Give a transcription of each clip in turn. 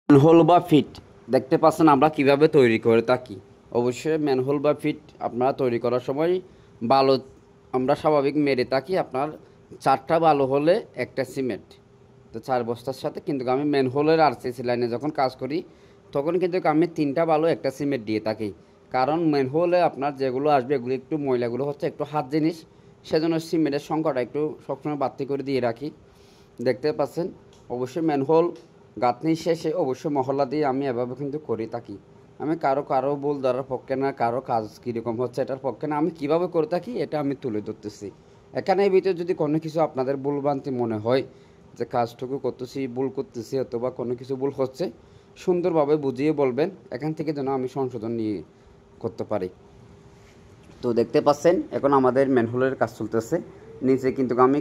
Manhole বা fit দেখতে পাচ্ছেন আমরা কিভাবে তৈরি করে থাকি। অবশ্যই ম্যানহোল বা ফিট আপনারা তৈরি করার সময় বালু আমরা স্বাভাবিক মেরে থাকি। আপনার 4টা বালু হলে একটা সিমেন্ট, তো 4 বস্তার সাথে কিন্তু আমি ম্যানহোলের আরসিসি লাইনে যখন কাজ করি তখন কিন্তু আমি 3টা বালু একটা সিমেন্ট দিয়ে থাকি। কারণ ম্যানহোলে আপনার যেগুলো আসবে এগুলো একটু ময়লাগুলো হচ্ছে একটু হাত জিনিস, সেজন্য সিমেন্টের সংখ্যাটা একটু সবসময় বাড়তি করে দিয়ে রাখি। দেখতে পাচ্ছেন অবশ্যই ম্যানহোল গাঁথনি শেষে অবশ্যই মহলা দিয়ে আমি এভাবে কিন্তু করে থাকি। আমি কারো ভুল ধরার পক্ষে না, কারো কাজ কীরকম হচ্ছে এটার পক্ষে না, আমি কিভাবে করে থাকি এটা আমি তুলে ধরতেছি। এখানে এই ভিতরে যদি কোনো কিছু আপনাদের ভুলভ্রান্তি মনে হয় যে কাজটুকু করতেছি ভুল করতেছি অথবা কোনো কিছু ভুল হচ্ছে, সুন্দরভাবে বুঝিয়ে বলবেন, এখান থেকে যেন আমি সংশোধন নিয়ে করতে পারি। তো দেখতে পাচ্ছেন এখন আমাদের ম্যানহোলের কাজ চলতেছে। নিচে কিন্তু আমি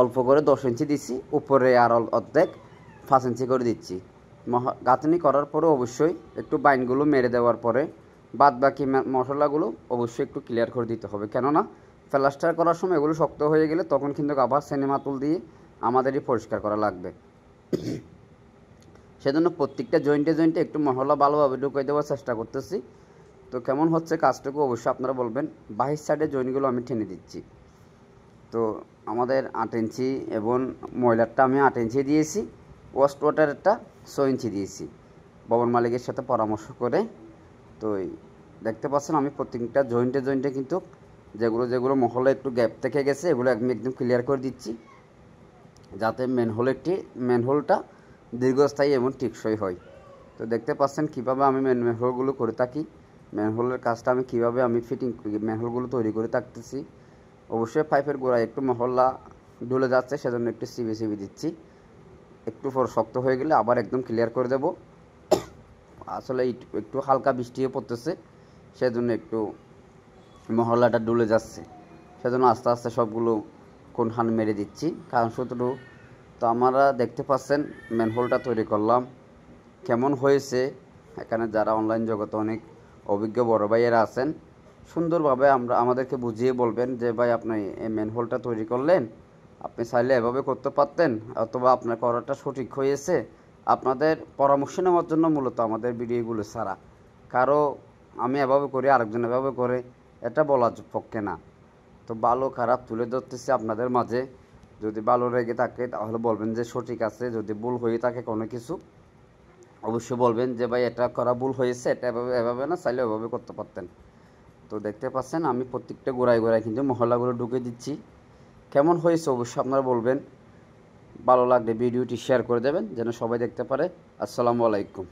অল্প করে 10 ইঞ্চি দিচ্ছি, উপরে আর অর্ধেক 5 ইঞ্চি করে দিচ্ছি। গাঁথনি করার পরে অবশ্যই একটু বাইনগুলো মেরে দেওয়ার পরে বাদ বাকি মশলাগুলো অবশ্যই একটু ক্লিয়ার করে দিতে হবে, কেননা প্লাস্টার করার সময় এগুলো শক্ত হয়ে গেলে তখন কিন্তু আবার সিনেমা তুল দিয়ে আমাদেরই পরিষ্কার করা লাগবে। সেজন্য প্রত্যেকটা জয়েন্টে একটু মশলা ভালোভাবে ঢুকিয়ে দেওয়ার চেষ্টা করতেছি। তো কেমন হচ্ছে কাজটুকু অবশ্যই আপনারা বলবেন। বাহির সাইডে জয়েন্টগুলো আমি টেনে দিচ্ছি। তো আমাদের 8 ইঞ্চি এবং ময়লারটা আমি 8 ইঞ্চি দিয়েছি, ওয়াস্ট ওয়াটারেরটা 6 ইঞ্চি দিয়েছি ভবন মালিকের সাথে পরামর্শ করে। তো দেখতে পাচ্ছেন আমি প্রত্যেকটা জয়েন্টে কিন্তু যেগুলো মহলে একটু গ্যাপ থেকে গেছে এগুলো আমি একদম ক্লিয়ার করে দিচ্ছি, যাতে ম্যানহোলটা দীর্ঘস্থায়ী এবং টেকসই হয়। তো দেখতে পাচ্ছেন কীভাবে আমি ম্যানহোলগুলো করে থাকি, ম্যানহোলের কাজটা আমি কীভাবে আমি ম্যানহোলগুলো তৈরি করে থাকতেছি। অবশ্যই পাইপের গোড়ায় একটু মহল্লা ডুলে যাচ্ছে, সেজন্য একটু সিবি দিচ্ছি। একটু পর শক্ত হয়ে গেলে আবার একদম ক্লিয়ার করে দেব। আসলে একটু হালকা বৃষ্টিও পড়তেছে, সেজন্য একটু মহল্লাটা ডুলে যাচ্ছে, সেজন্য আস্তে আস্তে সবগুলো কোণহান মেরে দিচ্ছি। কারণ শুধু তো আমরা দেখতে পাচ্ছেন ম্যানহোলটা তৈরি করলাম কেমন হয়েছে। এখানে যারা অনলাইন জগতে অনেক অভিজ্ঞ বড় ভাইয়েরা আছেন, সুন্দরভাবে আমাদেরকে বুঝিয়ে বলবেন যে ভাই আপনি এই ম্যানহোলটা তৈরি করলেন, আপনি চাইলে এভাবে করতে পারতেন, অথবা আপনার করাটা সঠিক হয়েছে। আপনাদের পরামর্শ নেওয়ার জন্য মূলত আমাদের ভিডিওগুলো ছাড়া। কারো আমি এভাবে করি আরেকজন এভাবে করে এটা বলার পক্ষে না। তো ভালো খারাপ তুলে ধরতেছি আপনাদের মাঝে। যদি ভালো লেগে থাকে তাহলে বলবেন যে সঠিক আছে, যদি ভুল হয়ে থাকে কোনো কিছু অবশ্যই বলবেন যে ভাই এটা করা ভুল হয়েছে, এটা এভাবে না, চাইলে এভাবে করতে পারতেন। তো দেখতে পাচ্ছেন আমি প্রত্যেকটা গোড়ায় কিন্তু মহলাগুলো ঢুকে দিচ্ছি। কেমন হয়েছে অবশ্যই আপনারা বলবেন। ভালো লাগলে ভিডিওটি শেয়ার করে দেবেন যেন সবাই দেখতে পারে। আসসালামু আলাইকুম।